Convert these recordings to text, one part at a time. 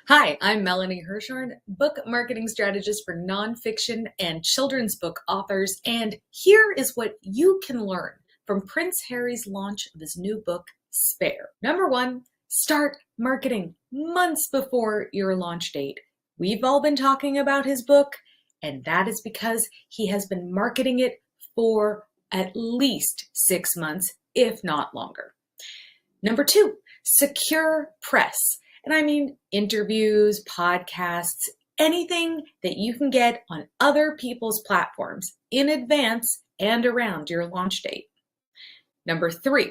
Hi, I'm Melanie Herschorn, book marketing strategist for nonfiction and children's book authors, and here is what you can learn from Prince Harry's launch of his new book, Spare. Number one, start marketing months before your launch date. We've all been talking about his book, and that is because he has been marketing it for at least 6 months, if not longer. Number two, secure press. And I mean interviews, podcasts, anything that you can get on other people's platforms in advance and around your launch date. Number three,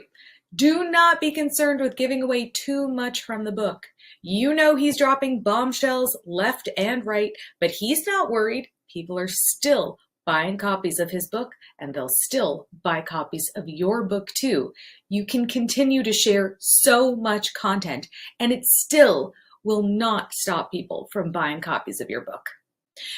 do not be concerned with giving away too much from the book. You know he's dropping bombshells left and right, but he's not worried. People are still buying copies of his book, and they'll still buy copies of your book too. You can continue to share so much content, and it still will not stop people from buying copies of your book.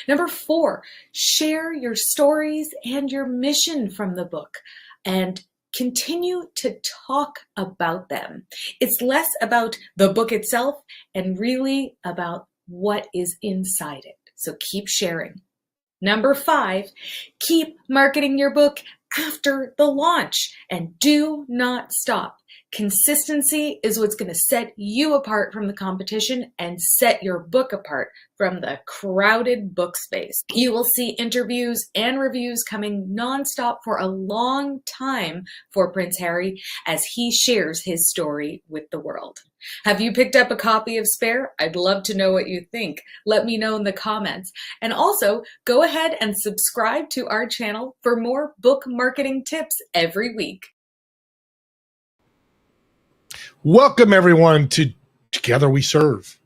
Number four, share your stories and your mission from the book, and continue to talk about them. It's less about the book itself and really about what is inside it. So keep sharing. Number five, keep marketing your book after the launch and do not stop. Consistency is what's going to set you apart from the competition and set your book apart from the crowded book space. You will see interviews and reviews coming nonstop for a long time for Prince Harry as he shares his story with the world. Have you picked up a copy of Spare? I'd love to know what you think. Let me know in the comments. And also, go ahead and subscribe to our channel for more book marketing tips every week. Welcome, everyone, to Together We Serve.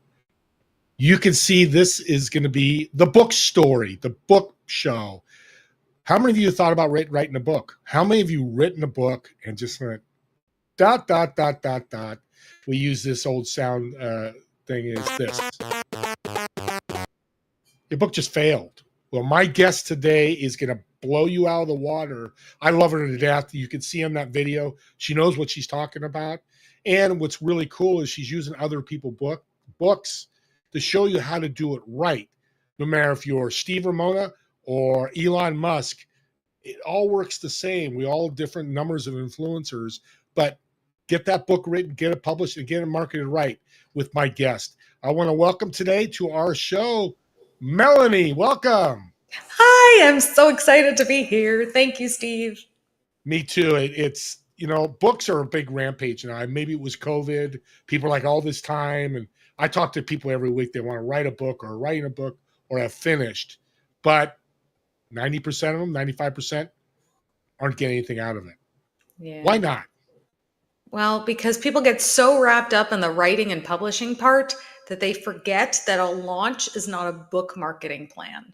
You can see this is going to be the book story, the book show. How many of you thought about writing a book? How many of you written a book and just went, ... We use this old sound thing is this. Your book just failed. Well, my guest today is going to blow you out of the water. I love her to death. You can see in that video. She knows what she's talking about. And what's really cool is she's using other people's books to show you how to do it right. No matter if you're Steve Ramona or Elon Musk, it all works the same. We all have different numbers of influencers, but get that book written, get it published, and get it marketed right with my guest. I want to welcome today to our show, Melanie. Welcome. Hi, I'm so excited to be here. Thank you, Steve. Me too. It's, books are a big rampage now. Maybe it was COVID. People are like all this time. And I talk to people every week. They want to write a book or writing a book or have finished. But 90% of them, 95% aren't getting anything out of it. Yeah. Why not? Well, because people get so wrapped up in the writing and publishing part that they forget that a launch is not a book marketing plan.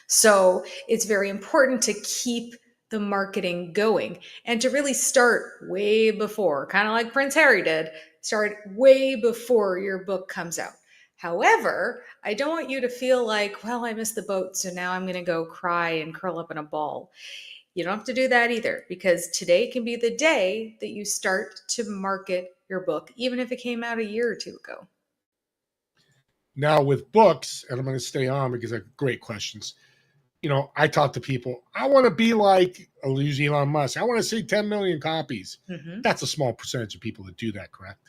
So it's very important to keep the marketing going and to really start way before, kind of like Prince Harry did, start way before your book comes out. However, I don't want you to feel like, well, I missed the boat, so now I'm going to go cry and curl up in a ball. You don't have to do that either, because today can be the day that you start to market your book, even if it came out a year or two ago. Now with books, and I'm going to stay on because I have great questions. I talk to people, I want to be like, I'll use Elon Musk. I want to see 10 million copies. Mm-hmm. That's a small percentage of people that do that, correct?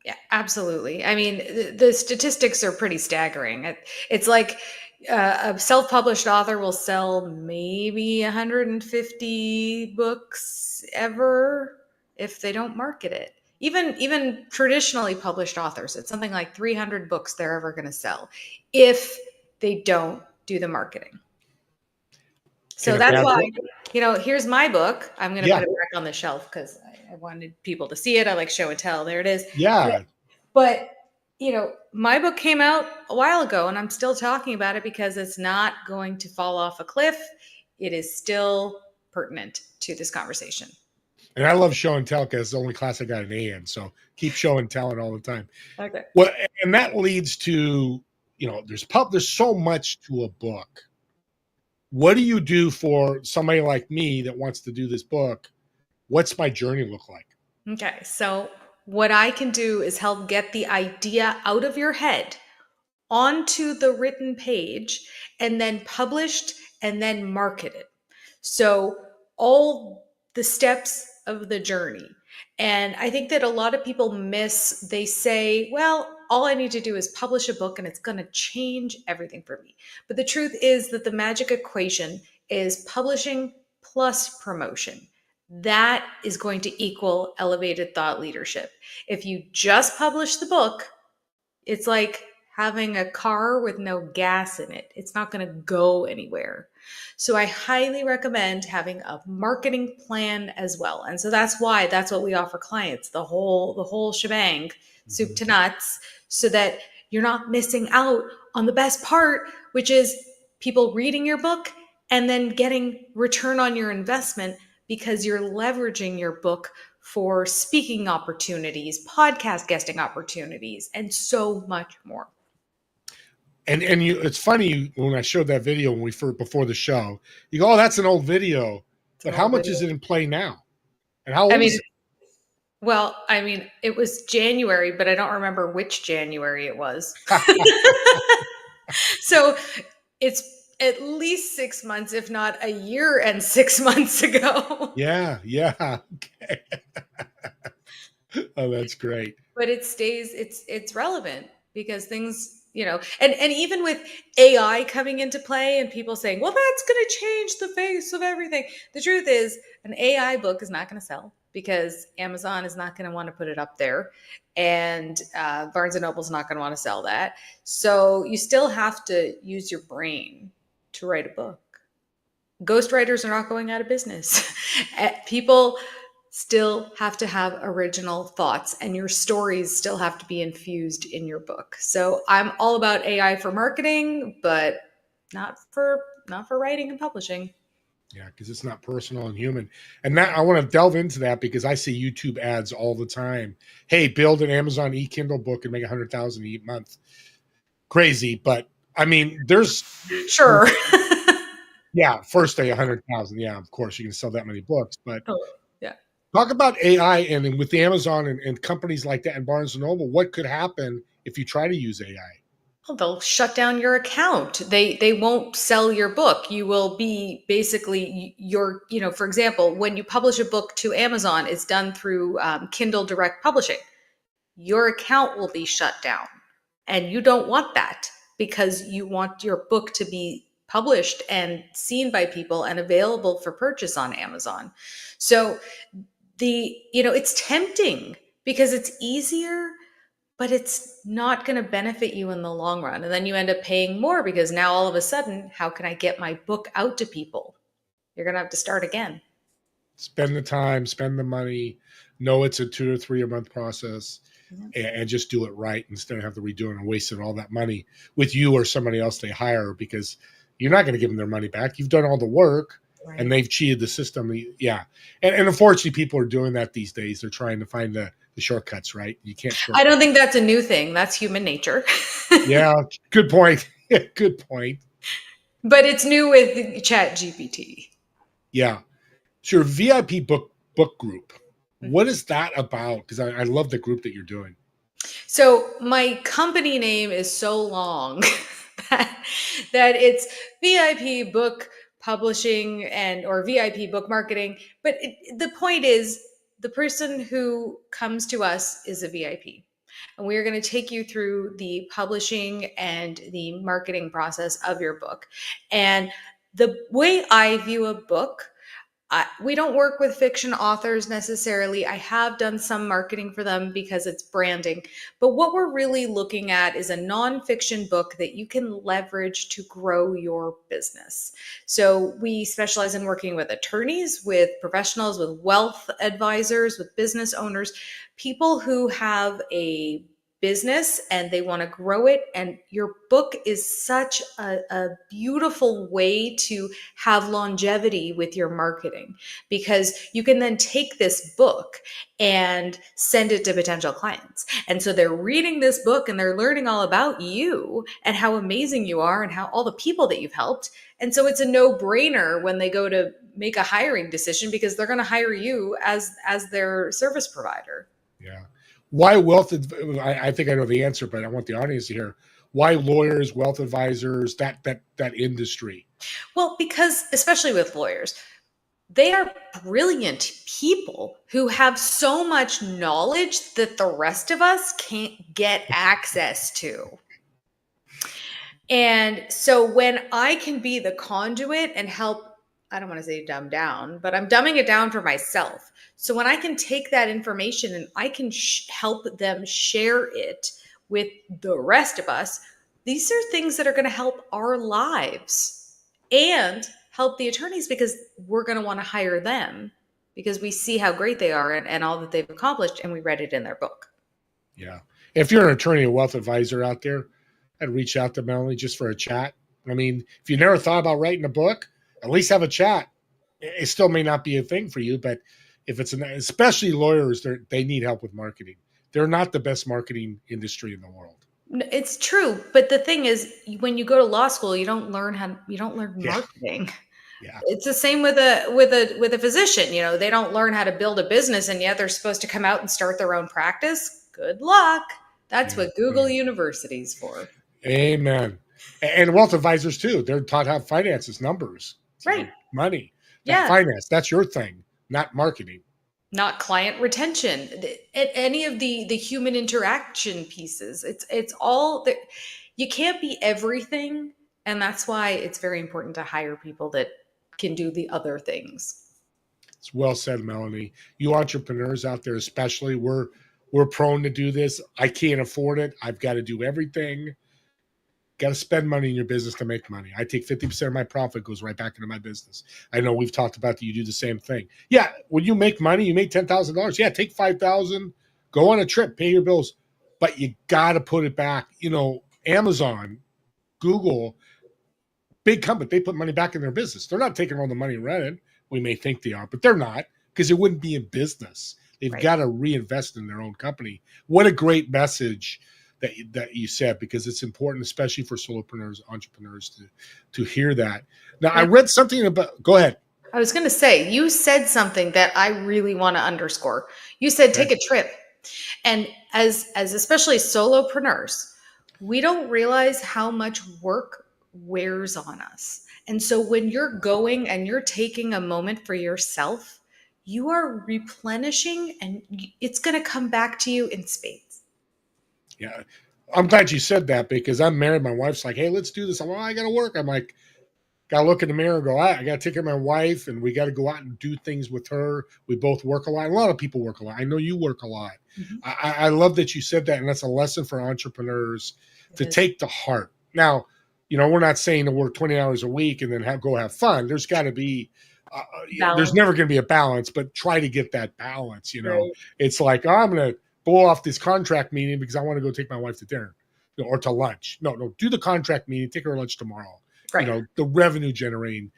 Yeah, absolutely. I mean, the statistics are pretty staggering. It's like a self-published author will sell maybe 150 books ever if they don't market it. Even traditionally published authors, it's something like 300 books they're ever going to sell if they don't do the marketing. So that's why, here's my book. I'm going to put it back on the shelf because I wanted people to see it. I like show and tell. There it is. Yeah. But my book came out a while ago and I'm still talking about it because it's not going to fall off a cliff. It is still pertinent to this conversation. And I love show and tell because it's the only class I got an A in. So keep show and telling all the time. Okay. Well, and that leads to, there's so much to a book. What do you do for somebody like me that wants to do this book? What's my journey look like? Okay. So what I can do is help get the idea out of your head onto the written page and then published and then marketed. So all the steps of the journey. And I think that a lot of people they say, well, all I need to do is publish a book and it's going to change everything for me. But the truth is that the magic equation is publishing plus promotion. That is going to equal elevated thought leadership. If you just publish the book, it's like having a car with no gas in it. It's not going to go anywhere. So I highly recommend having a marketing plan as well. And so that's what we offer clients, the whole shebang, soup to nuts, so that you're not missing out on the best part, which is people reading your book and then getting return on your investment because you're leveraging your book for speaking opportunities, podcast guesting opportunities, and so much more. And it's funny when I showed that video when we first before the show, you go, "Oh, that's an old video," but how much is it in play now? And how old is it? Well, I mean, it was January, but I don't remember which January it was. So it's at least 6 months, if not a year and 6 months ago. Yeah. Okay. Oh, that's great. But it stays, it's relevant because things, and even with AI coming into play and people saying, well, that's going to change the face of everything. The truth is an AI book is not going to sell because Amazon is not going to want to put it up there. And Barnes & Noble's not going to want to sell that. So you still have to use your brain to write a book. Ghostwriters are not going out of business. People still have to have original thoughts, and your stories still have to be infused in your book. So I'm all about AI for marketing, but not for writing and publishing. Yeah, because it's not personal and human. And that I want to delve into that because I see YouTube ads all the time. Hey, build an Amazon e-Kindle book and make 100,000 a month. Crazy, but I mean, there's sure. Yeah, first day 100,000. Yeah, of course you can sell that many books, but yeah. Talk about AI and with Amazon and companies like that and Barnes & Noble, what could happen if you try to use AI? Well, they'll shut down your account. They won't sell your book. You will be basically for example, when you publish a book to Amazon, it's done through Kindle Direct Publishing. Your account will be shut down. And you don't want that because you want your book to be published and seen by people and available for purchase on Amazon. So it's tempting because it's easier, but it's not going to benefit you in the long run. And then you end up paying more because now all of a sudden, how can I get my book out to people? You're going to have to start again. Spend the time, spend the money, know it's a 2 to 3 a month process, and just do it right instead of have to redo it and wasting all that money with you or somebody else they hire, because you're not going to give them their money back. You've done all the work. Right. And they've cheated the system. Yeah. And unfortunately, people are doing that these days. They're trying to find the shortcuts, right? You can't. I don't think that's a new thing. That's human nature. Yeah. Good point. Good point. But it's new with Chat GPT. Yeah. So your VIP book group, what is that about? Because I love the group that you're doing. So my company name is so long that it's VIP book publishing or VIP book marketing. But the point is, the person who comes to us is a VIP. And we are going to take you through the publishing and the marketing process of your book. And the way I view a book, we don't work with fiction authors necessarily. I have done some marketing for them because it's branding. But what we're really looking at is a nonfiction book that you can leverage to grow your business. So we specialize in working with attorneys, with professionals, with wealth advisors, with business owners, people who have a business and they want to grow it. And your book is such a beautiful way to have longevity with your marketing, because you can then take this book and send it to potential clients. And so they're reading this book and they're learning all about you and how amazing you are and how all the people that you've helped. And so it's a no-brainer when they go to make a hiring decision, because they're going to hire you as their service provider. Yeah. Why wealth? I think I know the answer, but I want the audience to hear. Why lawyers, wealth advisors, that industry? Well, because especially with lawyers, they are brilliant people who have so much knowledge that the rest of us can't get access to. And so when I can be the conduit and help, I don't want to say dumb down, but I'm dumbing it down for myself. So when I can take that information and I can help them share it with the rest of us, these are things that are going to help our lives and help the attorneys, because we're going to want to hire them because we see how great they are and all that they've accomplished, and we read it in their book. Yeah. If you're an attorney or wealth advisor out there, I'd reach out to Melanie just for a chat. I mean, if you never thought about writing a book, at least have a chat. It still may not be a thing for you, but if it's especially lawyers, they need help with marketing. They're not the best marketing industry in the world. It's true, but the thing is, when you go to law school, you don't learn marketing. Yeah. It's the same with a physician. You know, they don't learn how to build a business, and yet they're supposed to come out and start their own practice. Good luck. That's what Google University's for. Amen. And wealth advisors too. They're taught how finances, numbers, right? Money. Yeah. Finance. That's your thing, not marketing. Not client retention. Any of the human interaction pieces. It's all that. You can't be everything, and that's why it's very important to hire people that can do the other things. It's well said, Melanie. You entrepreneurs out there, especially, we're prone to do this. I can't afford it. I've got to do everything. Got to spend money in your business to make money. I take 50% of my profit, goes right back into my business. I know we've talked about that. You do the same thing. Yeah, when you make money, you make $10,000. Yeah, take $5,000, go on a trip, pay your bills, but you got to put it back. You know, Amazon, Google, big company, they put money back in their business. They're not taking all the money and running. We may think they are, but they're not, because it wouldn't be in business. They've got to reinvest in their own company. What a great message that you said, because it's important, especially for solopreneurs, entrepreneurs, to hear that. Now, I read something about, go ahead. I was going to say, you said something that I really want to underscore. You said, take a trip. And as especially solopreneurs, we don't realize how much work wears on us. And so when you're going and you're taking a moment for yourself, you are replenishing, and it's going to come back to you in spades. Yeah. I'm glad you said that, because I'm married. My wife's like, hey, let's do this. I'm like, I got to work. I'm like, got to look in the mirror and go, I got to take care of my wife, and we got to go out and do things with her. We both work a lot. A lot of people work a lot. I know you work a lot. Mm-hmm. I love that you said that. And that's a lesson for entrepreneurs to take to heart. Now, you know, we're not saying to work 20 hours a week and then go have fun. There's got to be, there's never going to be a balance, but try to get that balance. You know, It's like, I'm going to blow off this contract meeting because I want to go take my wife to dinner, or to lunch. No, do the contract meeting, take her lunch tomorrow. You know, the revenue generating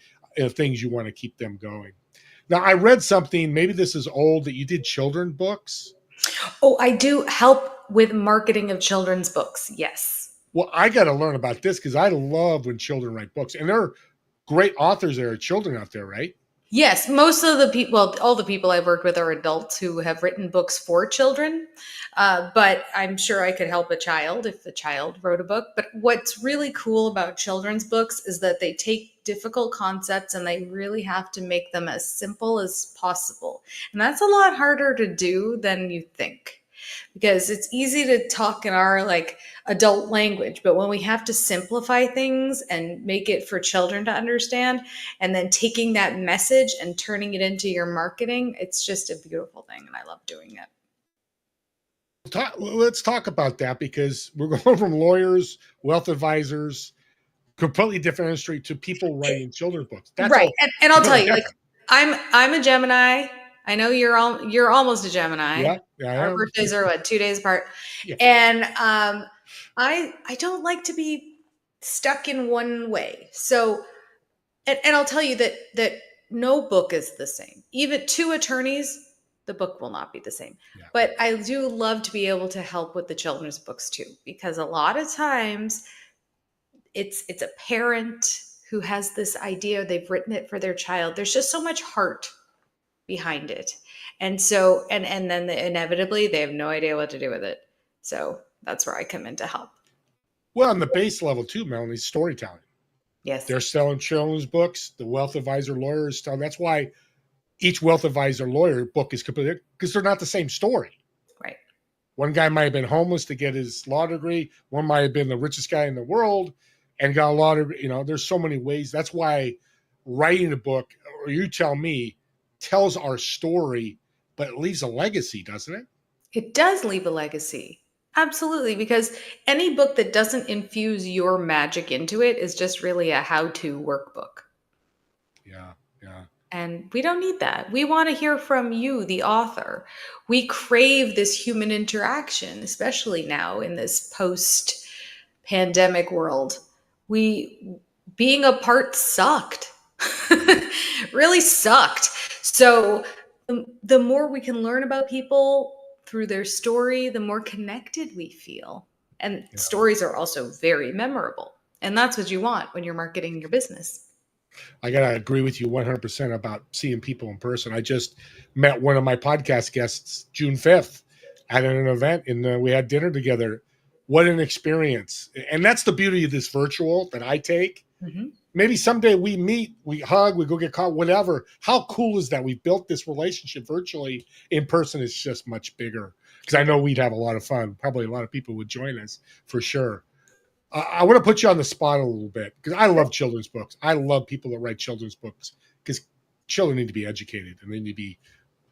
things, you want to keep them going. Now, I read something, maybe this is old, that you did children's books. Oh, I do help with marketing of children's books. Yes. Well, I got to learn about this, because I love when children write books, and there are great authors that are children out there, right? Yes, most of the people, well, all the people I've worked with are adults who have written books for children. But I'm sure I could help a child if a child wrote a book. But what's really cool about children's books is that they take difficult concepts and they really have to make them as simple as possible. And that's a lot harder to do than you think, because it's easy to talk in our like adult language, but when we have to simplify things and make it for children to understand, and then taking that message and turning it into your marketing, it's just a beautiful thing, and I love doing it. Let's talk about that, because we're going from lawyers, wealth advisors, completely different industry, to people writing children's books. That's right. And I'll tell you, like, I'm a Gemini. I know you're almost a Gemini. Yeah, our birthdays are 2 days apart. Yeah. And I don't like to be stuck in one way. So, and I'll tell you that no book is the same. Even two attorneys, the book will not be the same. Yeah. But I do love to be able to help with the children's books too, because a lot of times it's a parent who has this idea, they've written it for their child. There's just so much heart behind it. And so, and then inevitably they have no idea what to do with it. So that's where I come in to help. Well, on the base level too, Melanie, storytelling. Yes. They're selling children's books. The wealth advisor lawyer is selling. That's why each wealth advisor lawyer book is completely, because they're not the same story. Right. One guy might have been homeless to get his law degree. One might have been the richest guy in the world and got a lot of, there's so many ways. That's why writing a book, or you tell me, tells our story, but it leaves a legacy, doesn't it? It does leave a legacy. Absolutely, because any book that doesn't infuse your magic into it is just really a how-to workbook. Yeah, yeah. And we don't need that. We want to hear from you, the author. We crave this human interaction, especially now in this post-pandemic world. Being apart sucked. Really sucked. So the more we can learn about people through their story, the more connected we feel. And stories are also very memorable. And that's what you want when you're marketing your business. I got to agree with you 100% about seeing people in person. I just met one of my podcast guests June 5th at an event, and we had dinner together. What an experience. And that's the beauty of this virtual that I take. Mm-hmm. Maybe someday we meet, we hug, we go get caught, whatever. How cool is that? We built this relationship virtually. In person, it's just much bigger, because I know we'd have a lot of fun. Probably a lot of people would join us for sure. I want to put you on the spot a little bit, because I love children's books. I love people that write children's books, because children need to be educated and they need to be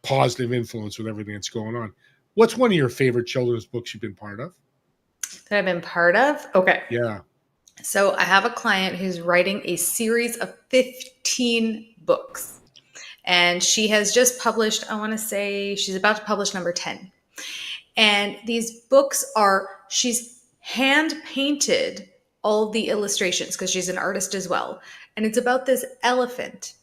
positive influence with everything that's going on. What's one of your favorite children's books you've been part of? That I've been part of? Okay. Yeah. So I have a client who's writing a series of 15 books. And she has just published, I want to say she's about to publish number 10. And these books she's hand painted all the illustrations because she's an artist as well. And it's about this elephant.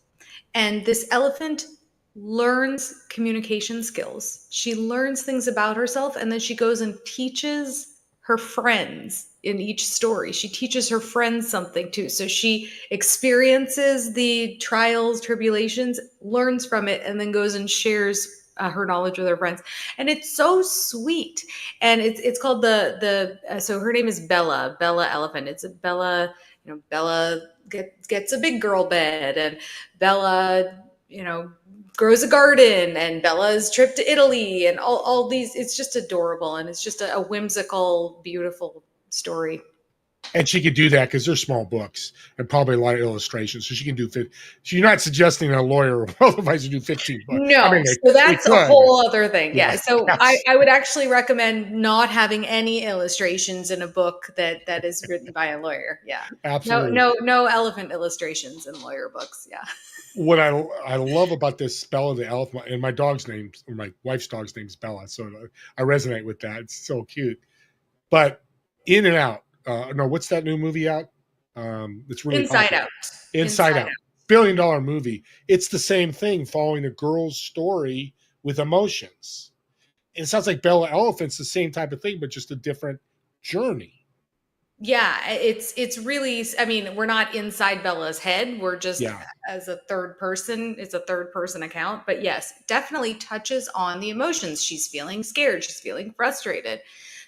And this elephant learns communication skills. She learns things about herself, and then she goes and teaches her friends in each story. She teaches her friends something too. So she experiences the trials, tribulations, learns from it, and then goes and shares her knowledge with her friends. And it's so sweet. And it's called so her name is Bella Elephant. It's a Bella, Bella gets a big girl bed, and Bella, grows a garden, and Bella's trip to Italy, and all these. It's just adorable, and it's just a whimsical, beautiful story. And she could do that because they're small books and probably a lot of illustrations. So she can do So you're not suggesting a lawyer or wealth advisor do 15 books. No, so that's a whole other thing. Yeah. So yes. I would actually recommend not having any illustrations in a book that is written by a lawyer. Yeah. Absolutely. No elephant illustrations in lawyer books. Yeah. What I love about this Bella the elephant, and my wife's dog's name is Bella, so I resonate with that. It's so cute. But In and Out. What's that new movie out? It's really Inside Out. Inside Out. $1 billion movie. It's the same thing, following a girl's story with emotions. And it sounds like Bella Elephant's the same type of thing, but just a different journey. Yeah, it's really, I mean, we're not inside Bella's head. We're just as a third person. It's a third person account. But yes, definitely touches on the emotions. She's feeling scared. She's feeling frustrated.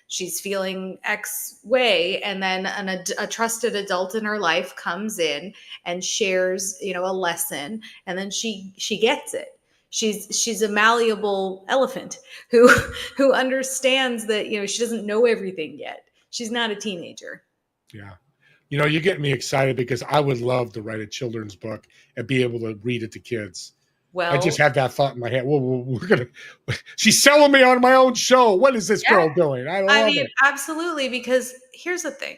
She's feeling X way. And then a trusted adult in her life comes in and shares, a lesson. And then she gets it. She's a malleable elephant who understands that, she doesn't know everything yet. She's not a teenager. Yeah. You're getting me excited, because I would love to write a children's book and be able to read it to kids. Well, I just had that thought in my head. Well, she's selling me on my own show. What is this girl doing? I love it. Absolutely. Because here's the thing.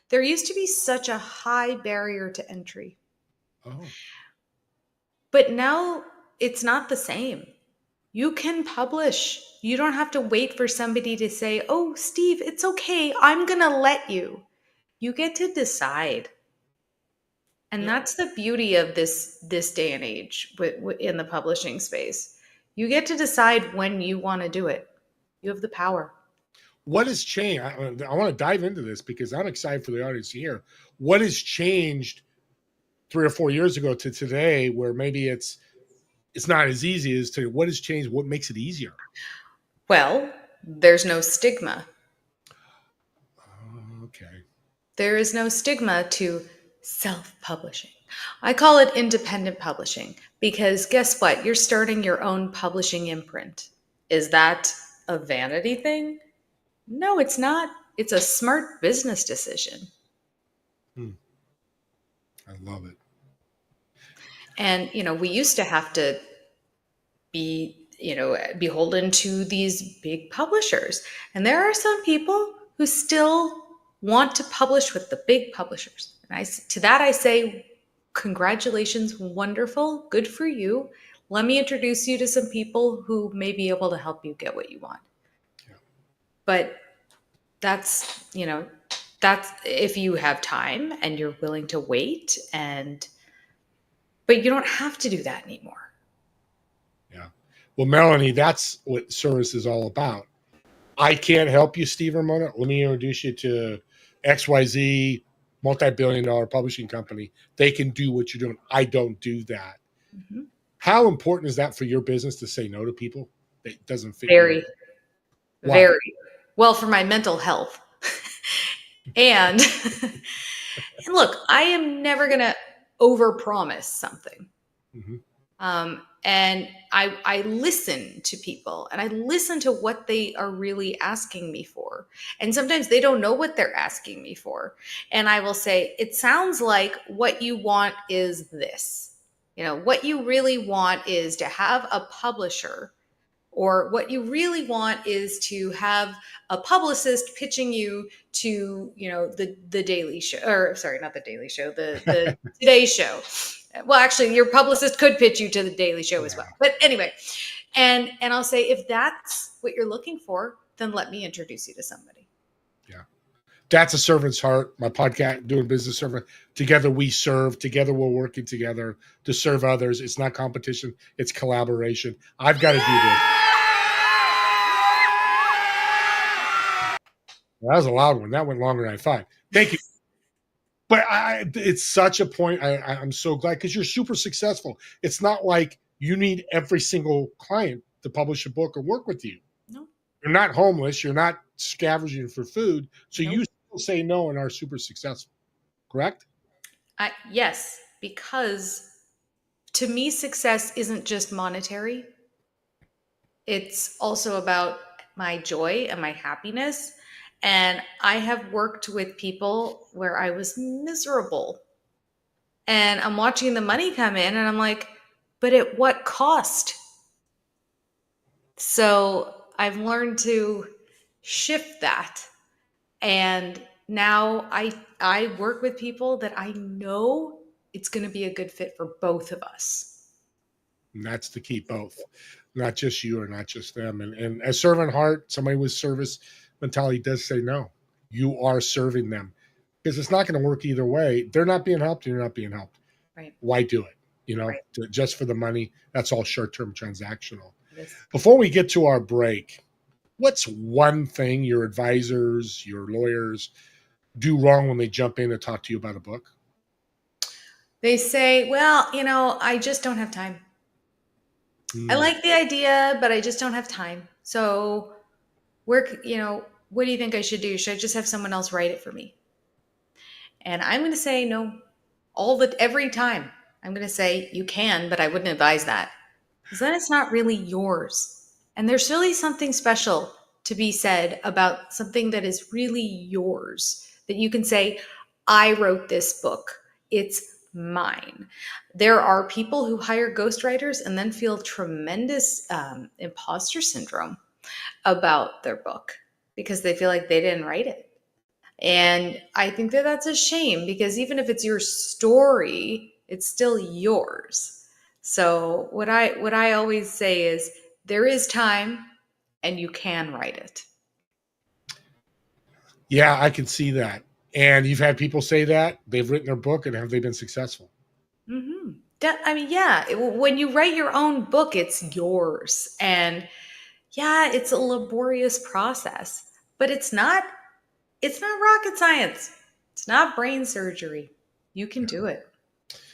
There used to be such a high barrier to entry. Oh. But now it's not the same. You can publish. You don't have to wait for somebody to say, "Oh, Steve, it's okay. I'm going to let you." You get to decide. And that's the beauty of this day and age in the publishing space. You get to decide when you want to do it. You have the power. What has changed? I want to dive into this, because I'm excited for the audience to hear. What has changed 3 or 4 years ago to today, where maybe it's not as easy as to what has changed? What makes it easier? Well, there's no stigma. Okay. There is no stigma to self-publishing. I call it independent publishing because guess what? You're starting your own publishing imprint. Is that a vanity thing? No, it's not. It's a smart business decision. I love it. And, we used to have to be, beholden to these big publishers. And there are some people who still want to publish with the big publishers. And to that I say, congratulations, wonderful, good for you. Let me introduce you to some people who may be able to help you get what you want. Yeah. But that's if you have time and you're willing to wait, but you don't have to do that anymore. Yeah. Well, Melanie, that's what service is all about. I can't help you, Steve or Mona. Let me introduce you to XYZ multi-billion-dollar publishing company. They can do what you're doing. I don't do that. Mm-hmm. How important is that for your business to say no to people that doesn't fit? Very. Well, for my mental health. and look, I am never going to overpromise something. Mm-hmm. And I listen to people and I listen to what they are really asking me for. And sometimes they don't know what they're asking me for. And I will say, it sounds like what you want is this. What you really want is to have a publisher, or what you really want is to have a publicist pitching you to, the Daily Show, or sorry, not the Daily Show, the Today Show. Well, actually, your publicist could pitch you to the Daily Show as well. But anyway, and I'll say, if that's what you're looking for, then let me introduce you to somebody. Yeah. That's a servant's heart. My podcast, Doing Business Servant. Together we serve. Together we're working together to serve others. It's not competition. It's collaboration. I've got to do this. Well, that was a loud one. That went longer than I thought. Thank you. But it's such a point. I'm so glad, because you're super successful. It's not like you need every single client to publish a book or work with you. No. You're not homeless. You're not scavenging for food. So you still say no and are super successful. Correct? Yes, because to me, success isn't just monetary. It's also about my joy and my happiness. And I have worked with people where I was miserable. And I'm watching the money come in and I'm like, but at what cost? So I've learned to shift that. And now I work with people that I know it's going to be a good fit for both of us. And that's the key, both. Not just you or not just them. And as servant heart, somebody with service mentality does say no. You are serving them, because it's not going to work either way. They're not being helped and you're not being helped. Right. Why do it? Right. Just for the money. That's all short-term transactional. Before we get to our break, what's one thing your advisors, your lawyers do wrong when they jump in to talk to you about a book? They say, well, I just don't have time. I like the idea, but I just don't have time. So what do you think I should do? Should I just have someone else write it for me? And I'm going to say no, every time. I'm going to say you can, but I wouldn't advise that, because then it's not really yours. And there's really something special to be said about something that is really yours, that you can say, I wrote this book. It's mine. There are people who hire ghostwriters and then feel tremendous imposter syndrome about their book because they feel like they didn't write it. And I think that that's a shame, because even if it's your story, it's still yours. So what I always say is, there is time and you can write it. Yeah, I can see that. And you've had people say that they've written their book, and have they been successful? Mm-hmm. Yeah. When you write your own book, it's yours. And yeah, it's a laborious process, but it's not rocket science. It's not brain surgery. You can do it.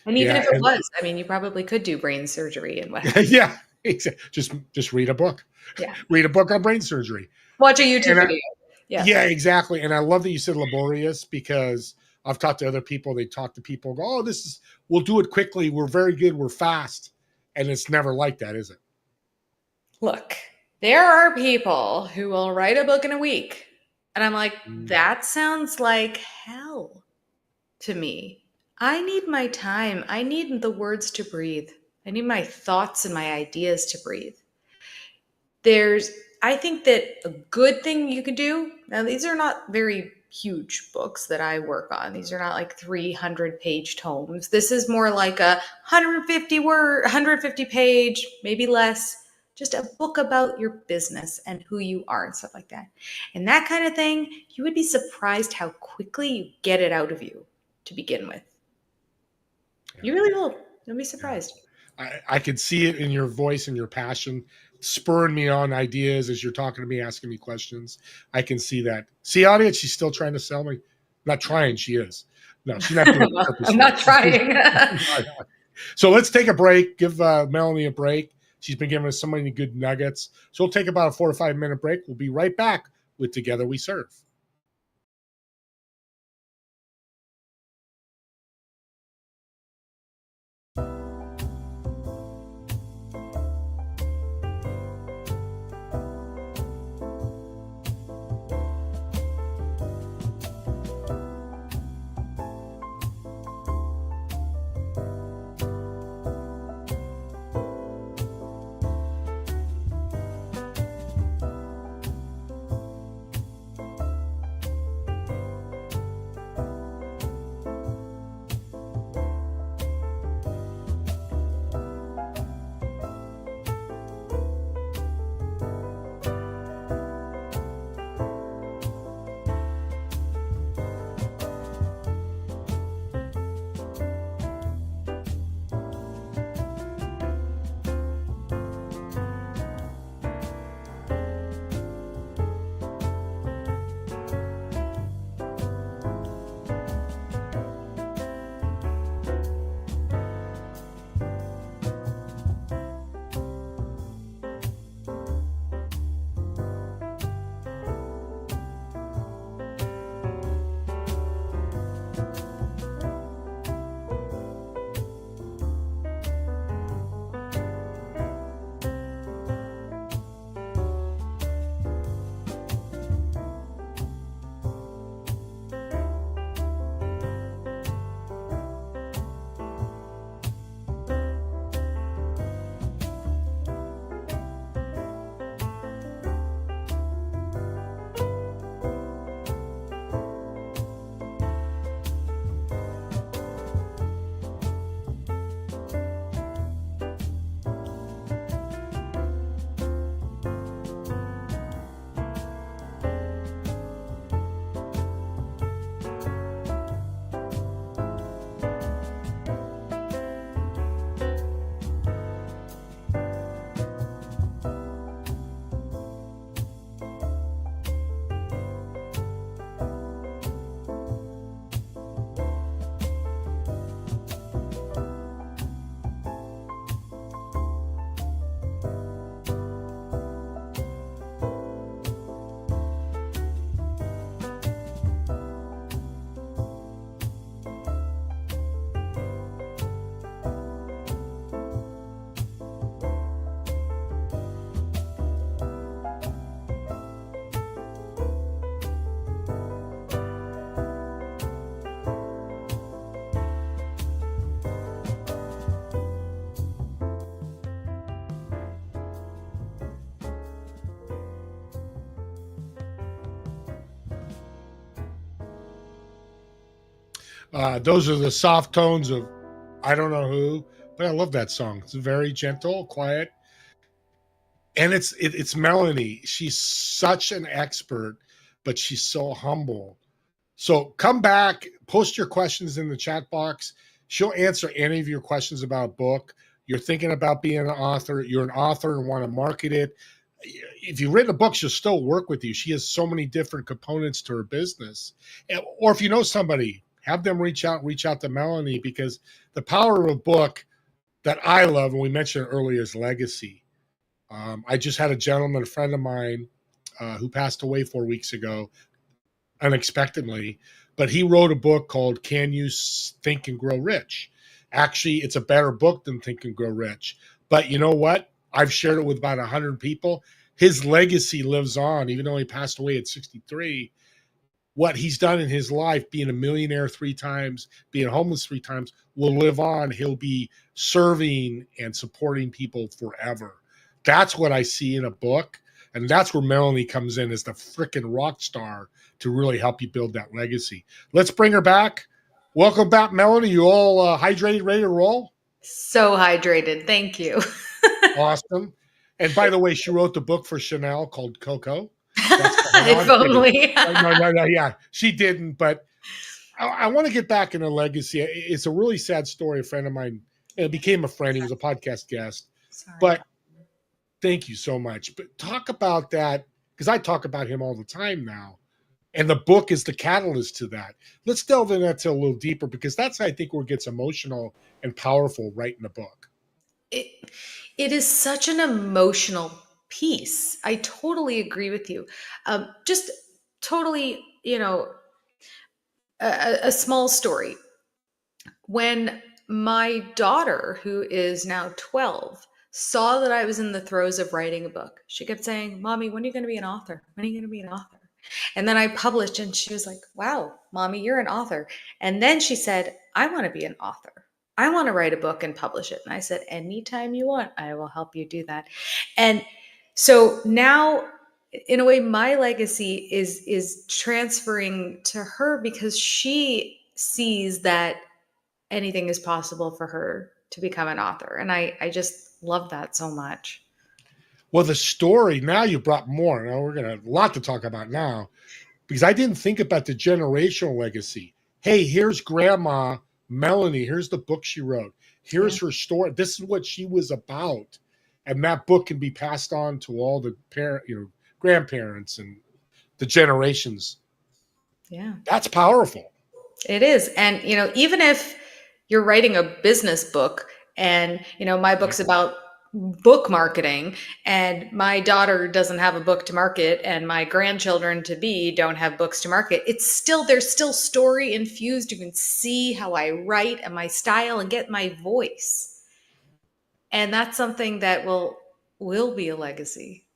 And even if it was, you probably could do brain surgery and what. Yeah, exactly. Just read a book. Yeah. Read a book on brain surgery. Watch a YouTube video. Yeah. Yeah, exactly. And I love that you said laborious, because I've talked to other people. They talk to people, go, oh, we'll do it quickly. We're very good. We're fast. And it's never like that, is it? Look, there are people who will write a book in a week. And I'm like, that sounds like hell to me. I need my time. I need the words to breathe. I need my thoughts and my ideas to breathe. I think that a good thing you can do, now these are not very huge books that I work on. These are not like 300-page tomes. This is more like a 150 page, maybe less, just a book about your business and who you are and stuff like that. And that kind of thing, you would be surprised how quickly you get it out of you to begin with. Yeah. You really will. You'll be surprised. I could see it in your voice and your passion, spurring me on ideas as you're talking to me, asking me questions. I can see that. See, audience, she's still trying to sell me. Not trying, she is. No, she's not doing it purposely. I'm not trying. So let's take a break. Give Melanie a break. She's been giving us so many good nuggets. So we'll take about a 4 or 5 minute break. We'll be right back with Together We Serve. Those are the soft tones of I don't know who, but I love that song. It's very gentle, quiet, and it's Melanie. She's such an expert, but she's so humble. So come back, post your questions in the chat box. She'll answer any of your questions about a book. You're thinking about being an author. You're an author and want to market it. If you've written a book, she'll still work with you. She has so many different components to her business. Or if you know somebody, have them reach out to Melanie, because the power of a book that I love, and we mentioned earlier, is legacy. I just had a gentleman, a friend of mine, who passed away 4 weeks ago unexpectedly, but he wrote a book called Can You Think and Grow Rich? Actually, it's a better book than Think and Grow Rich. But you know what? I've shared it with about 100 people. His legacy lives on, even though he passed away at 63. What he's done in his life, being a millionaire 3 times, being homeless 3 times, will live on. He'll be serving and supporting people forever. That's what I see in a book. And that's where Melanie comes in as the freaking rock star to really help you build that legacy. Let's bring her back. Welcome back, Melanie. You all hydrated, ready to roll? So hydrated. Thank you. Awesome. And by the way, she wrote the book for Chanel called Coco. If only. No, yeah, she didn't. But I want to get back into legacy. It's a really sad story. A friend of mine became a friend. He was a podcast guest. Sorry. But thank you so much. But talk about that, because I talk about him all the time now. And the book is the catalyst to that. Let's delve into that a little deeper, because that's, I think, where it gets emotional and powerful right in the book. It is such an emotional piece. I totally agree with you. Just totally, a small story. When my daughter, who is now 12, saw that I was in the throes of writing a book, she kept saying, "Mommy, when are you going to be an author? When are you going to be an author?" And then I published, and she was like, "Wow, Mommy, you're an author." And then she said, "I want to be an author. I want to write a book and publish it." And I said, "Anytime you want, I will help you do that." And so now, in a way, my legacy is transferring to her, because she sees that anything is possible for her to become an author. And I just love that so much. Well, the story, now you brought more. Now we're going to have a lot to talk about now, because I didn't think about the generational legacy. Hey, here's Grandma Melanie. Here's the book she wrote. Here's her story. This is what she was about. And that book can be passed on to all the grandparents and the generations. Yeah. That's powerful. It is. And, even if you're writing a business book and, my book's about book marketing, and my daughter doesn't have a book to market, and my grandchildren to be don't have books to market, there's still story infused. You can see how I write and my style and get my voice. And that's something that will be a legacy.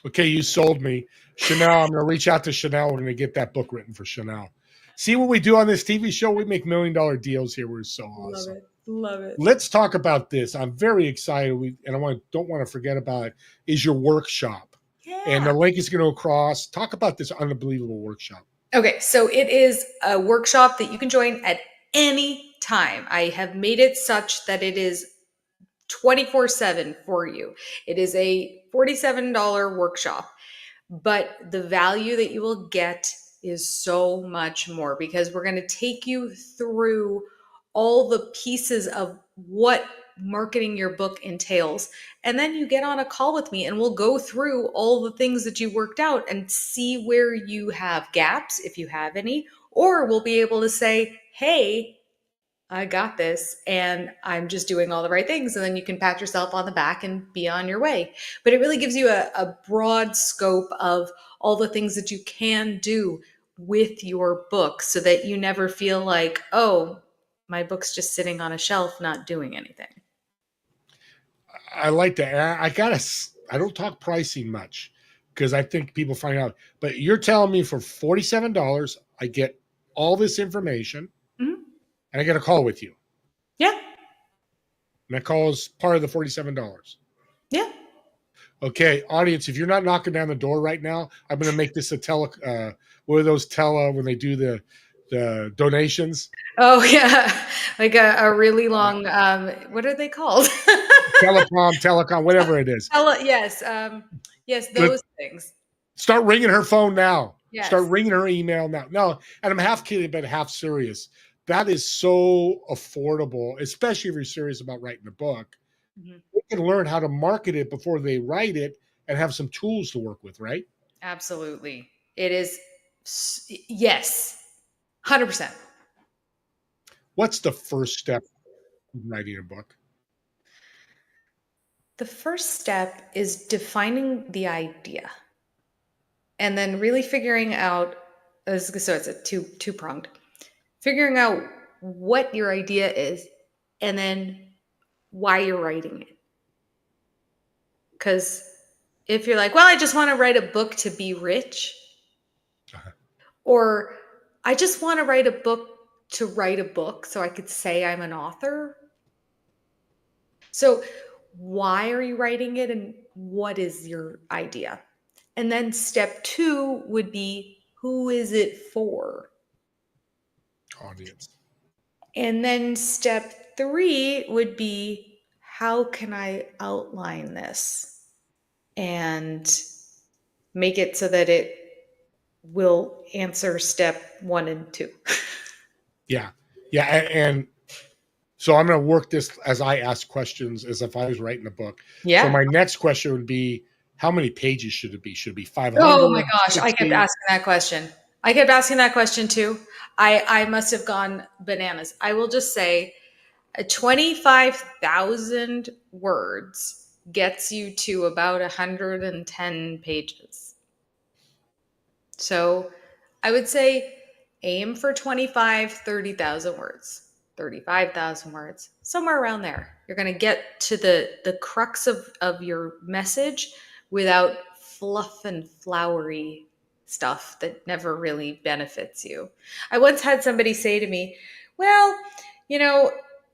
Okay, you sold me. Chanel, I'm going to reach out to Chanel. We're going to get that book written for Chanel. See what we do on this TV show? We make $1 million deals here. We're so awesome. Love it. Let's talk about this. I'm very excited. And don't want to forget about it, is your workshop. Yeah. And the link is going to across. Talk about this unbelievable workshop. Okay, so it is a workshop that you can join at any time. I have made it such that it is 24/7 for you. It is a $47 workshop, but the value that you will get is so much more, because we're going to take you through all the pieces of what marketing your book entails. And then you get on a call with me and we'll go through all the things that you worked out and see where you have gaps, if you have any, or we'll be able to say, "Hey, I got this, and I'm just doing all the right things." And then you can pat yourself on the back and be on your way. But it really gives you a broad scope of all the things that you can do with your book, so that you never feel like, "Oh, my book's just sitting on a shelf, not doing anything." I like to add, I don't talk pricing much, because I think people find out. But you're telling me for $47, I get all this information, Mm-hmm. and I get a call with you. Yeah. And that call is part of the $47. Yeah. Okay, audience, if you're not knocking down the door right now, I'm going to make this what are those when they do the donations? Oh, yeah. Like a really long, what are they called? Telecom, whatever it is. Yes. Yes, those things. Start ringing her phone now. Yes. Start ringing her email now. No, and I'm half kidding, but half serious. That is so affordable, especially if you're serious about writing a book. Mm-hmm. They can learn how to market it before they write it and have some tools to work with, right? Absolutely. It is, yes, 100%. What's the first step in writing a book? The first step is defining the idea. and then really figuring out, so it's a two-pronged, figuring out what your idea is and then why you're writing it. Because if you're like, well, I just want to write a book to be rich, or I just want to write a book to write a book so I could say I'm an author. So why are you writing it and what is your idea? And then step 2 would be, who is it for? Audience. And then step 3 would be, how can I outline this and make it so that it will answer step 1 and 2? Yeah. Yeah. And so I'm going to work this as I ask questions as if I was writing a book. Yeah. So my next question would be, how many pages should it be? Should it be 500? Oh my gosh, 60? I kept asking that question. I kept asking that question too. I must have gone bananas. I will just say 25,000 words gets you to about 110 pages. So I would say aim for 30,000 words, 35,000 words, somewhere around there. You're going to get to the crux of your message without fluff and flowery stuff that never really benefits you. I once had somebody say to me, well,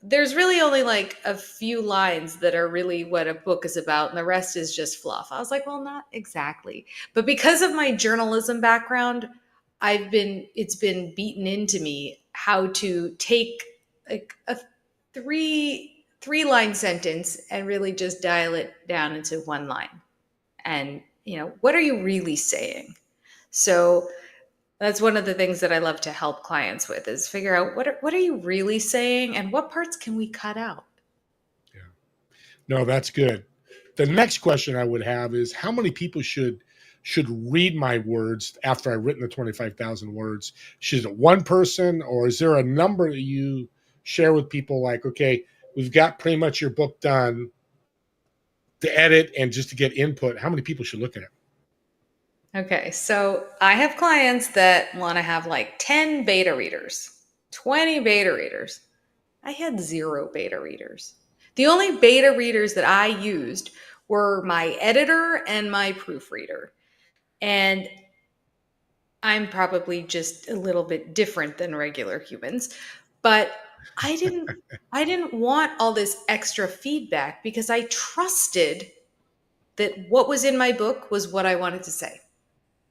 there's really only like a few lines that are really what a book is about, and the rest is just fluff. I was like, well, not exactly. But because of my journalism background, it's been beaten into me how to take like a three line sentence and really just dial it down into one line. And, what are you really saying? So that's one of the things that I love to help clients with, is figure out what are you really saying and what parts can we cut out? Yeah. No, that's good. The next question I would have is, how many people should read my words after I've written the 25,000 words? Should it one person, or is there a number that you share with people like, okay, we've got pretty much your book done to edit and just to get input? How many people should look at it? Okay, so I have clients that want to have like 10 beta readers, 20 beta readers. I had 0 beta readers. The only beta readers that I used were my editor and my proofreader. And I'm probably just a little bit different than regular humans, but I didn't want all this extra feedback because I trusted that what was in my book was what I wanted to say.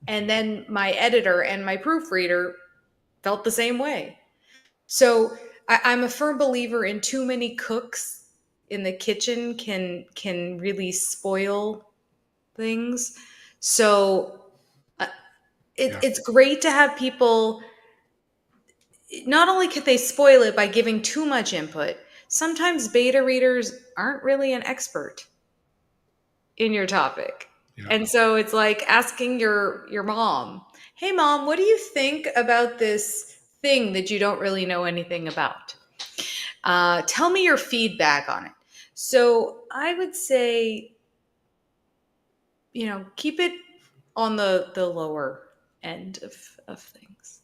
And then my editor and my proofreader felt the same way. So I'm a firm believer in too many cooks in the kitchen can really spoil things. So it's great to have people. Not only could they spoil it by giving too much input, sometimes beta readers aren't really an expert in your topic. Yeah. And so it's like asking your mom, hey mom, what do you think about this thing that you don't really know anything about? Tell me your feedback on it. So I would say, keep it on the lower end of things.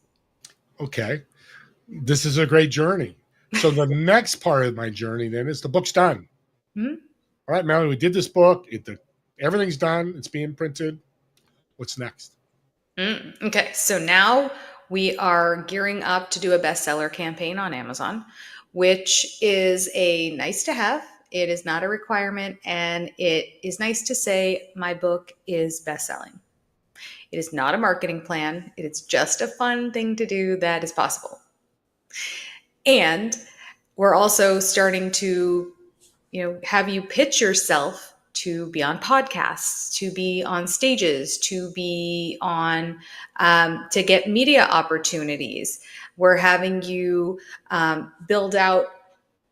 Okay. This is a great journey. So the next part of my journey then is the book's done. Mm-hmm. All right, Melanie, we did this book. Everything's done. It's being printed. What's next? Okay, so now we are gearing up to do a bestseller campaign on Amazon, which is a nice to have. It is not a requirement, and it is nice to say my book is bestselling. It is not a marketing plan. It is just a fun thing to do that is possible. And we're also starting to, have you pitch yourself to be on podcasts, to be on stages, to be on, to get media opportunities. We're having you build out,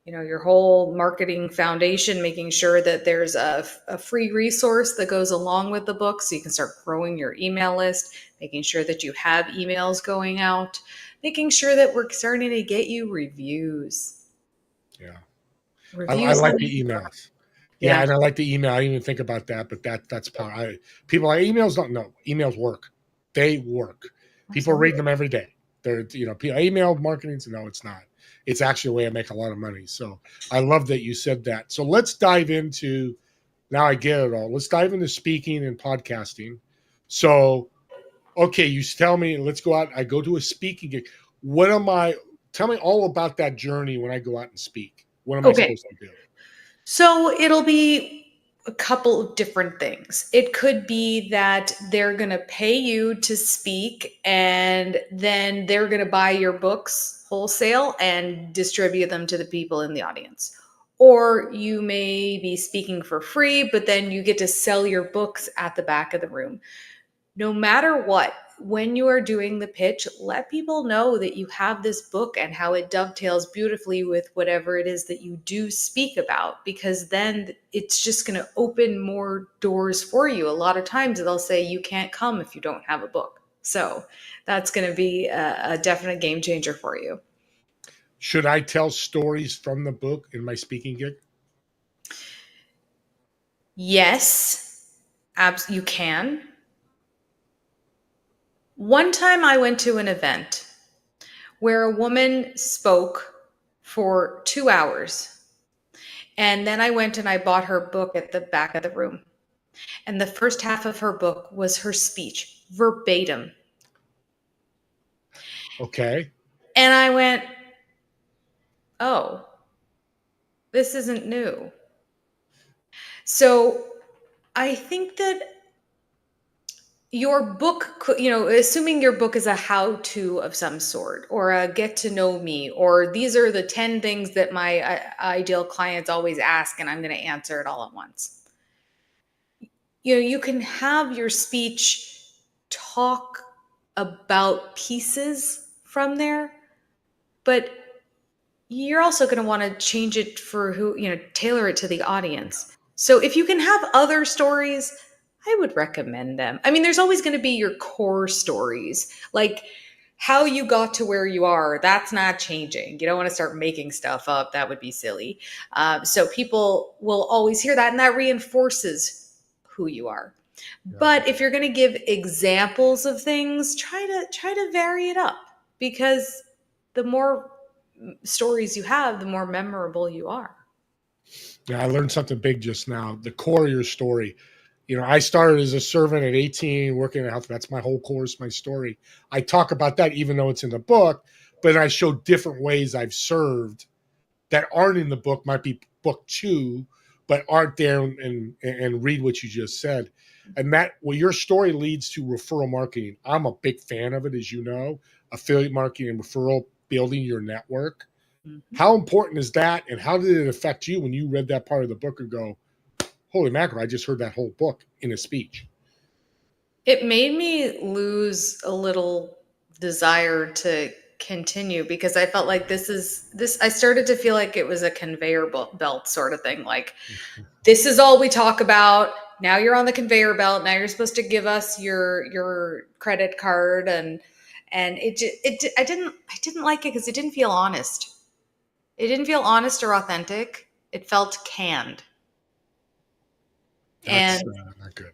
your whole marketing foundation, making sure that there's a free resource that goes along with the book so you can start growing your email list, making sure that you have emails going out, making sure that we're starting to get you reviews. Yeah. Reviews. I like the emails. Yeah. And I like the email. I didn't even think about that, but that's part. People like emails. Don't know. Emails work. They work. People Absolutely. read them every day. They're, email marketing. No, it's not. It's actually a way I make a lot of money. So I love that you said that. So let's dive into, now I get it all. Let's dive into speaking and podcasting. So, okay, you tell me, let's go out. I go to a speaking gig. Tell me all about that journey when I go out and speak. What am I Okay. supposed to do? So it'll be a couple of different things. It could be that they're going to pay you to speak and then they're going to buy your books wholesale and distribute them to the people in the audience. Or you may be speaking for free, but then you get to sell your books at the back of the room. No matter what, when you are doing the pitch, let people know that you have this book and how it dovetails beautifully with whatever it is that you do speak about, because then it's just going to open more doors for you. A lot of times they'll say you can't come if you don't have a book. So that's going to be a definite game changer for you. Should I tell stories from the book in my speaking gig? Yes, you can. One time I went to an event where a woman spoke for 2 hours. And then I went and I bought her book at the back of the room. And the first half of her book was her speech, verbatim. Okay. And I went, oh, this isn't new. So I think that your book, assuming your book is a how-to of some sort or a get to know me, or these are the 10 things that my ideal clients always ask and I'm going to answer it all at once. You can have your speech talk about pieces from there, but you're also going to want to change it for tailor it to the audience. So if you can have other stories, I would recommend them. I mean, there's always going to be your core stories, like how you got to where you are. That's not changing. You don't want to start making stuff up. That would be silly. So people will always hear that, and that reinforces who you are. Yeah. But if you're going to give examples of things, try to vary it up, because the more stories you have, the more memorable you are. Yeah, I learned something big just now. The core of your story. I started as a servant at 18, working in health. That's my whole course, my story. I talk about that even though it's in the book, but I show different ways I've served that aren't in the book, might be book 2, but aren't there, and read what you just said. And your story leads to referral marketing. I'm a big fan of it, as you know, affiliate marketing and referral, building your network. Mm-hmm. How important is that, and how did it affect you when you read that part of the book and go, holy mackerel, I just heard that whole book in a speech? It made me lose a little desire to continue, because I felt like I started to feel like it was a conveyor belt sort of thing. Like, this is all we talk about. Now you're on the conveyor belt. Now you're supposed to give us your credit card, and I didn't like it because it didn't feel honest. It didn't feel honest or authentic. It felt canned. That's And not good.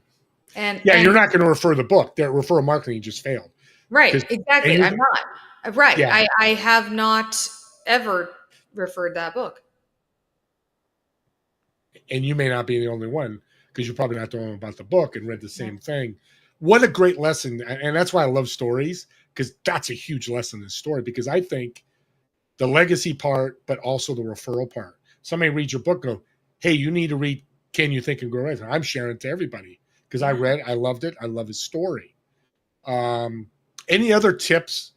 and Yeah, and you're not going to refer the book. That referral marketing just failed. right, exactly. I'm not. Right. Yeah. I have not ever referred that book. And you may not be the only one, because you're probably not the one about the book and read the same thing. What a great lesson. And that's why I love stories, because that's a huge lesson in the story, because I think the legacy part, but also the referral part. Somebody reads your book and go, hey, you need to read Can You Think and Grow Rich? I'm sharing it to everybody because I loved it. I love his story. Any other tips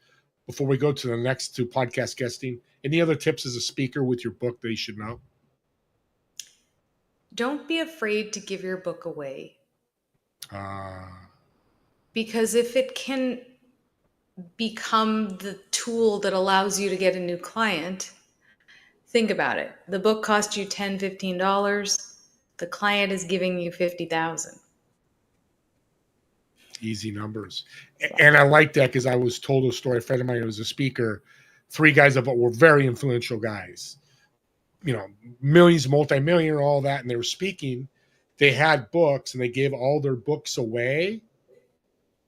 before we go to the next to podcast guesting? Any other tips as a speaker with your book that you should know? Don't be afraid to give your book away. Because if it can become the tool that allows you to get a new client, think about it. The book cost you $10, $15. The client is giving you $50,000. Easy numbers. And I like that, because I was told a story. A friend of mine who was a speaker, 3 guys that were very influential guys, millions, multi-millionaire, all that. And they were speaking. They had books and they gave all their books away.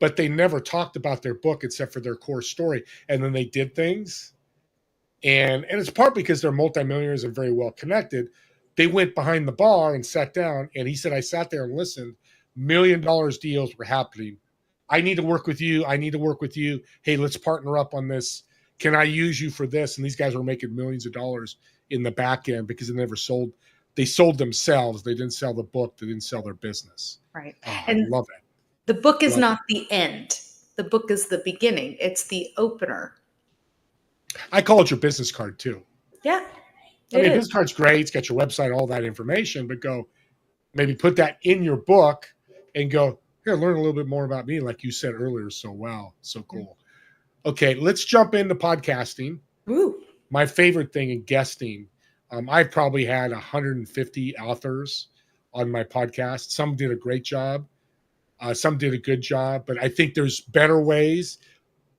but they never talked about their book except for their core story. And then they did things. And it's part because they're multimillionaires and very well connected. They went behind the bar and sat down. And he said, I sat there and listened. $1 million deals were happening. I need to work with you. I need to work with you. Hey, let's partner up on this. Can I use you for this? And these guys were making millions of dollars in the back end because they sold themselves. They didn't sell the book. They didn't sell their business. Right. I love it. The book is not the end. The book is the beginning. It's the opener. I call it your business card too. Yeah. Business card's great. It's got your website, all that information, but maybe put that in your book and go, here, learn a little bit more about me, like you said earlier so well. So cool. Okay, let's jump into podcasting. Ooh. My favorite thing in guesting. I've probably had 150 authors on my podcast. Some did a great job. Some did a good job, but I think there's better ways.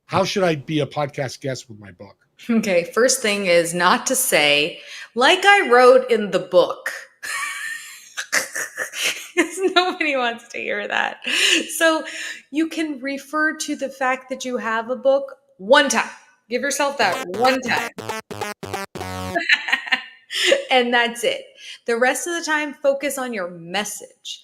How should I be a podcast guest with my book? Okay, first thing is not to say, like I wrote in the book. Nobody wants to hear that. So you can refer to the fact that you have a book one time. Give yourself that one time. And that's it. The rest of the time, focus on your message.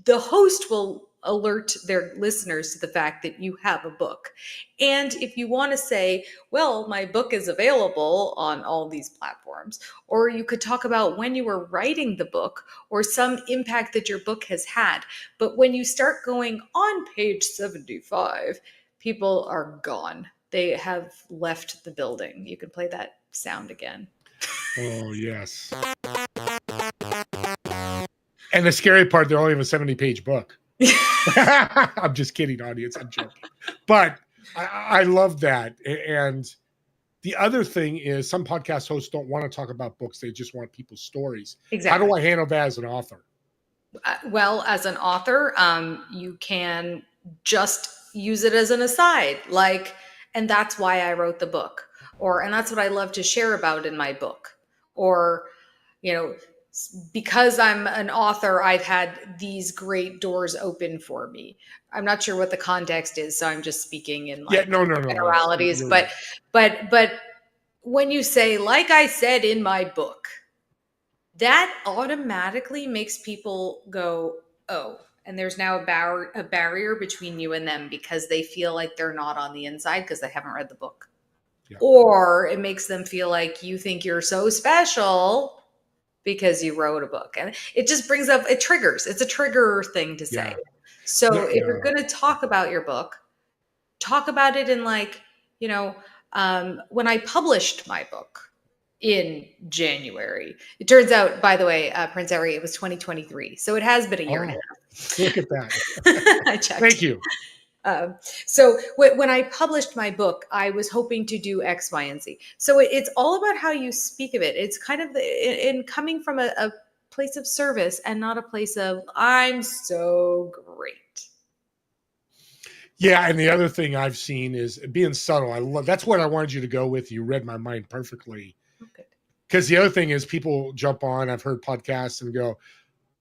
The host will alert their listeners to the fact that you have a book. And if you want to say, well, my book is available on all these platforms, or you could talk about when you were writing the book or some impact that your book has had. But when you start going on page 75, people are gone. They have left the building. You can play that sound again. Oh, yes. And the scary part, they're only have a 70-page book. I'm just kidding, audience. I'm joking. But I love that. And the other thing is some podcast hosts don't want to talk about books. They just want people's stories. Exactly. How do I handle that as an author? Well, as an author, you can just use it as an aside. And that's why I wrote the book. And that's what I love to share about in my book. Or, because I'm an author, I've had these great doors open for me. I'm not sure what the context is, so I'm just speaking in generalities. But when you say, like I said in my book, that automatically makes people go, oh, and there's now a barrier between you and them because they feel like they're not on the inside because they haven't read the book. Yeah. Or it makes them feel like you think you're so special because you wrote a book. And it just brings up, it's a trigger thing to say. Yeah. So if you're going to talk about your book, talk about it in when I published my book in January. It turns out, by the way, Prince Harry, it was 2023. So it has been a year now. Look at that. I checked. Thank you. So when I published my book, I was hoping to do X, Y, and Z. So it's all about how you speak of it. It's kind of in coming from a place of service and not a place of, I'm so great. Yeah. And the other thing I've seen is being subtle. that's what I wanted you to go with. You read my mind perfectly. Okay. Because the other thing is people jump on, I've heard podcasts and go,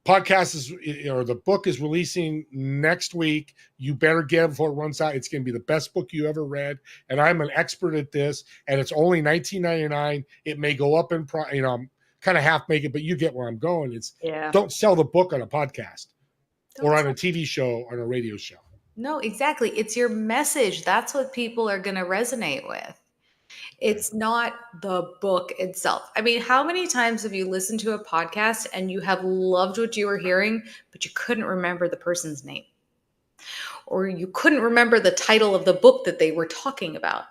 the book is releasing next week. You better get it before it runs out. It's going to be the best book you ever read. And I'm an expert at this. And it's only $19.99. It may go up in price, I'm kind of half make it, but you get where I'm going. Don't sell the book on a podcast or on a TV show, on a radio show. No, exactly. It's your message. That's what people are going to resonate with. It's not the book itself. I mean, how many times have you listened to a podcast and you have loved what you were hearing, but you couldn't remember the person's name? Or you couldn't remember the title of the book that they were talking about?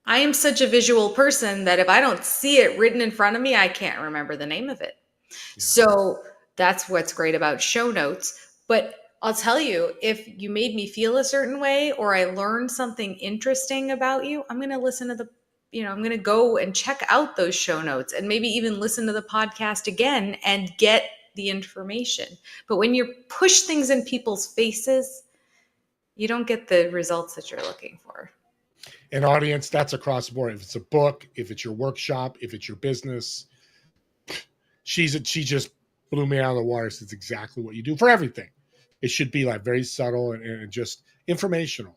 I am such a visual person that if I don't see it written in front of me, I can't remember the name of it. Yeah. So that's what's great about show notes. But I'll tell you, if you made me feel a certain way or I learned something interesting about you, I'm going to listen to I'm going to go and check out those show notes and maybe even listen to the podcast again and get the information. But when you push things in people's faces, you don't get the results that you're looking for. An audience, that's across the board. If it's a book, if it's your workshop, if it's your business, she just blew me out of the water. It's exactly what you do for everything. It should be like very subtle and just informational.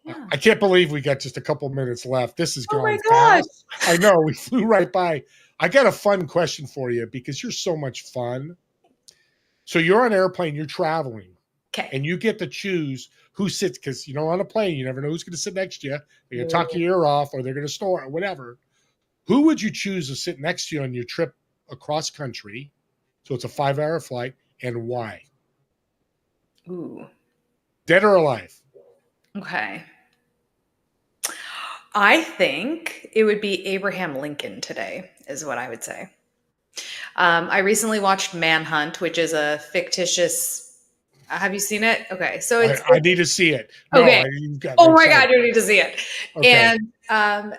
Yeah. I can't believe we got just a couple minutes left. This has Oh my gone gosh. fast. I know, we flew right by. I got a fun question for you because you're so much fun. So you're on an airplane, you're traveling, Okay. and you get to choose who sits, because on a plane, you never know who's going to sit next to you. They're going to talk your ear off, or they're going to snore, or whatever. Who would you choose to sit next to you on your trip across country? So it's a 5-hour flight, and why? Ooh. Dead or alive? Okay. I think it would be Abraham Lincoln today, is what I would say. I recently watched Manhunt, which is a fictitious. Have you seen it? Okay, so I need to see it. No, okay. you've got Oh my God, you need to see it. Okay. And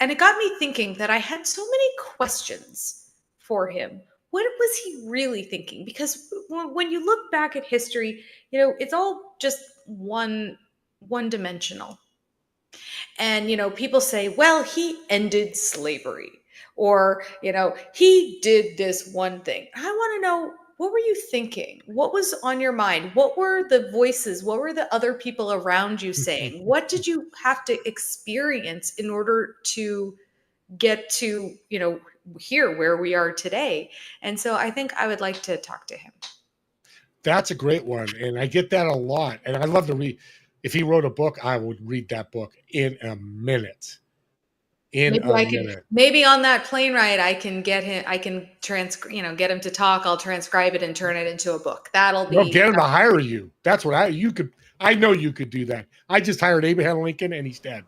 it got me thinking that I had so many questions for him. What was he really thinking? Because when you look back at history, it's all just one-dimensional. And, people say, well, he ended slavery, or, he did this one thing. I want to know, what were you thinking? What was on your mind? What were the voices? What were the other people around you saying? What did you have to experience in order to get to, here where we are today? And so I think I would like to talk to him. That's a great one. And I get that a lot. And I love to read. If he wrote a book, I would read that book in a minute. Maybe on that plane ride, I can get him. I can get him to talk. I'll transcribe it and turn it into a book. That'll be. No, get him to hire you. That's what I know you could do that. I just hired Abraham Lincoln, and he's dead.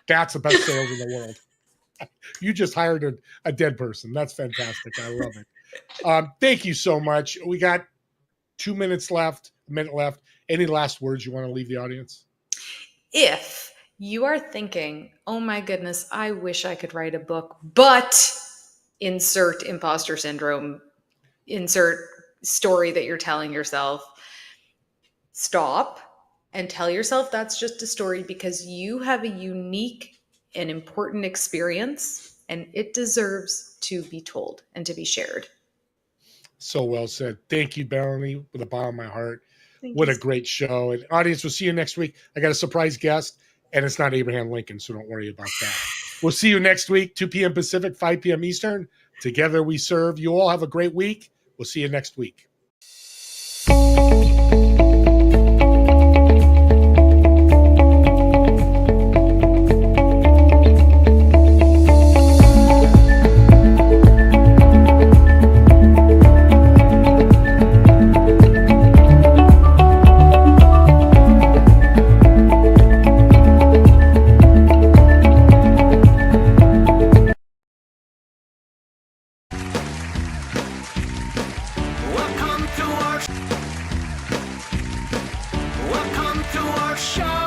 That's the best sales in the world. You just hired a dead person. That's fantastic. I love it. Thank you so much. We got 2 minutes left. A minute left. Any last words you want to leave the audience? If you are thinking, oh my goodness, I wish I could write a book, but insert imposter syndrome, insert story that you're telling yourself, stop and tell yourself that's just a story, because you have a unique and important experience, and it deserves to be told and to be shared. So well said. Thank you, Melanie, with the bottom of my heart. What a great show. And audience, we'll see you next week. I got a surprise guest, and it's not Abraham Lincoln, so don't worry about that. We'll see you next week, 2 p.m. Pacific, 5 p.m. Eastern. Together we serve. You all have a great week. We'll see you next week. Welcome to our show.